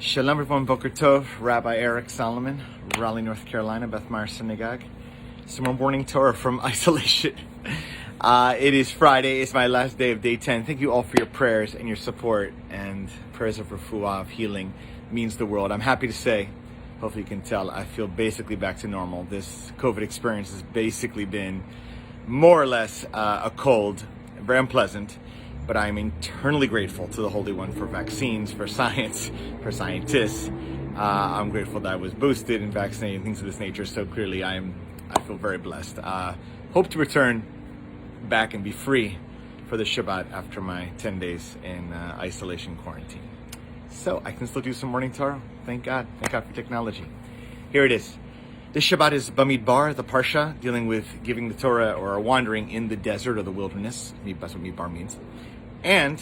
Shalom everyone, Boker Tov, Rabbi Eric Solomon, Raleigh, North Carolina, Beth Meir Synagogue. Tomorrow morning Torah from isolation. It is Friday, it's my last day of day 10. Thank you all for your prayers and your support, and prayers of refuah, of healing, means the world. I'm happy to say, hopefully you can tell, I feel basically back to normal. This COVID experience has basically been more or less a cold, very unpleasant. But I'm eternally grateful to the Holy One for vaccines, for science, for scientists. I'm grateful that I was boosted and vaccinated, things of this nature. So clearly I feel very blessed. Hope to return back and be free for the Shabbat after my 10 days in isolation quarantine. So I can still do some morning Torah. Thank God. Thank God for technology. Here it is. This Shabbat is Bamidbar, the Parsha, dealing with giving the Torah or wandering in the desert or the wilderness. That's what Midbar means. And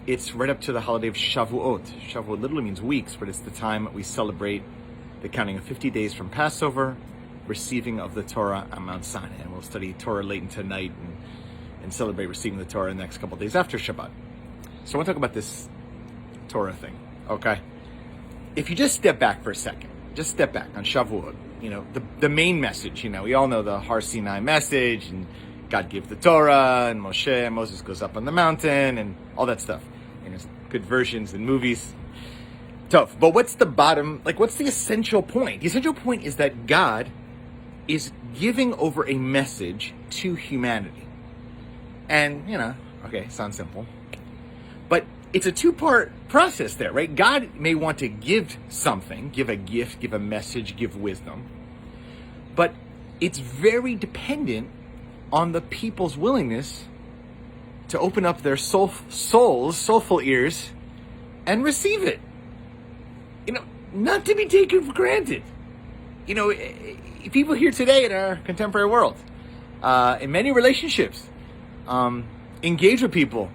it's right up to the holiday of Shavuot. Shavuot literally means weeks, but it's the time we celebrate the counting of 50 days from Passover, receiving of the Torah on Mount Sinai. And we'll study Torah late into night and celebrate receiving the Torah the next couple of days after Shabbat. So I want to talk about this Torah thing, okay? If you just step back for a second, just step back on Shavuot, the main message, we all know the Har Sinai message, and God gave the Torah, and Moses goes up on the mountain, and all that stuff. And there's good versions and movies. Tough. But what's the essential point? The essential point is that God is giving over a message to humanity. And, sounds simple. But it's a two-part process there, right? God may want to give something, give a gift, give a message, give wisdom. But it's very dependent on the people's willingness to open up their soulful ears, and receive it. Not to be taken for granted. People here today in our contemporary world, in many relationships, engage with people,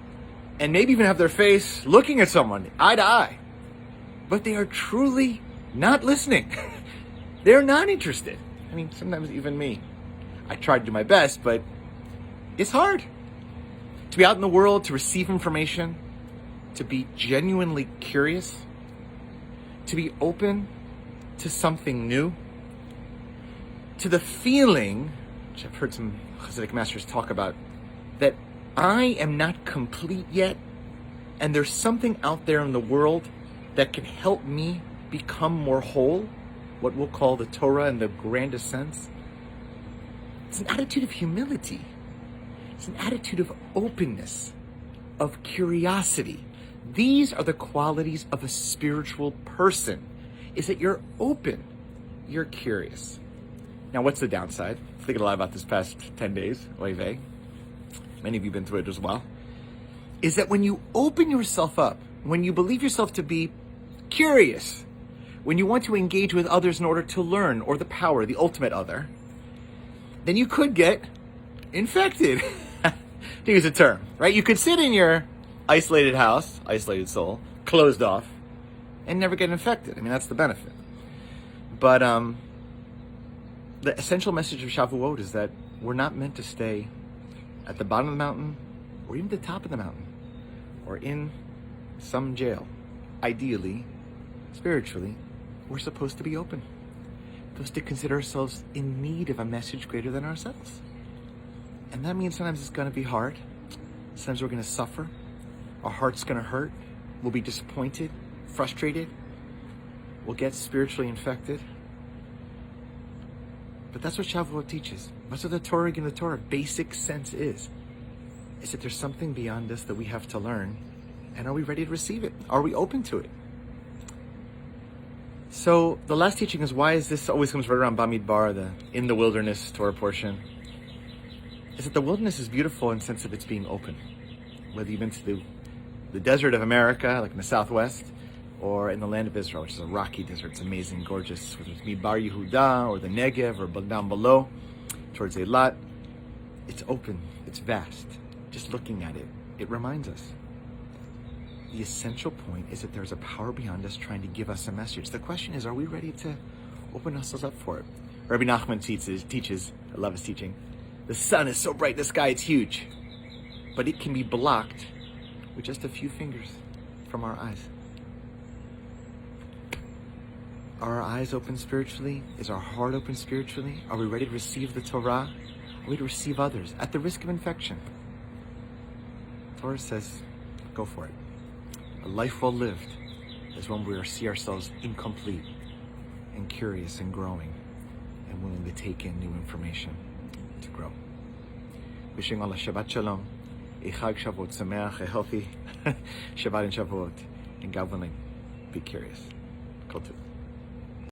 and maybe even have their face looking at someone eye to eye, but they are truly not listening. They're not interested. Sometimes even me. I try to do my best, but it's hard to be out in the world, to receive information, to be genuinely curious, to be open to something new, to the feeling, which I've heard some Hasidic masters talk about, that I am not complete yet, and there's something out there in the world that can help me become more whole, what we'll call the Torah in the grandest sense. It's an attitude of humility. It's an attitude of openness, of curiosity. These are the qualities of a spiritual person, is that you're open, you're curious. Now, what's the downside? I'm thinking a lot about this past 10 days, oy vey. Many of you have been through it as well. Is that when you open yourself up, when you believe yourself to be curious, when you want to engage with others in order to learn, or the power, the ultimate other, then you could get infected, to use a term, right? You could sit in your isolated house, isolated soul, closed off, and never get infected. That's the benefit. But the essential message of Shavuot is that we're not meant to stay at the bottom of the mountain, or even the top of the mountain, or in some jail. Ideally, spiritually, we're supposed to be open. Supposed to consider ourselves in need of a message greater than ourselves. And that means sometimes it's going to be hard. Sometimes we're going to suffer. Our heart's going to hurt. We'll be disappointed, frustrated. We'll get spiritually infected. But that's what Shavuot teaches. That's what the Torah basic sense is that there's something beyond us that we have to learn. And are we ready to receive it? Are we open to it? So the last teaching is, why is this always comes right around Bamidbar, the in the wilderness Torah portion, is that the wilderness is beautiful in the sense that it's being open. Whether you've been to the desert of America, like in the Southwest, or in the land of Israel, which is a rocky desert. It's amazing, gorgeous, whether it's Midbar Yehuda, or the Negev, or down below, towards Eilat. It's open, it's vast. Just looking at it, it reminds us. The essential point is that there's a power beyond us trying to give us a message. The question is, are we ready to open ourselves up for it? Rabbi Nachman teaches, I love his teaching, the sun is so bright in the sky, it's huge. But it can be blocked with just a few fingers from our eyes. Are our eyes open spiritually? Is our heart open spiritually? Are we ready to receive the Torah? Are we to receive others at the risk of infection? Torah says, go for it. A life well lived is when we see ourselves incomplete and curious and growing and willing to take in new information to grow. Wishing Allah Shabbat Shalom, a Chag Shavuot Sameach, a healthy Shabbat and Shavuot, and God willing, be curious. Kol Tov.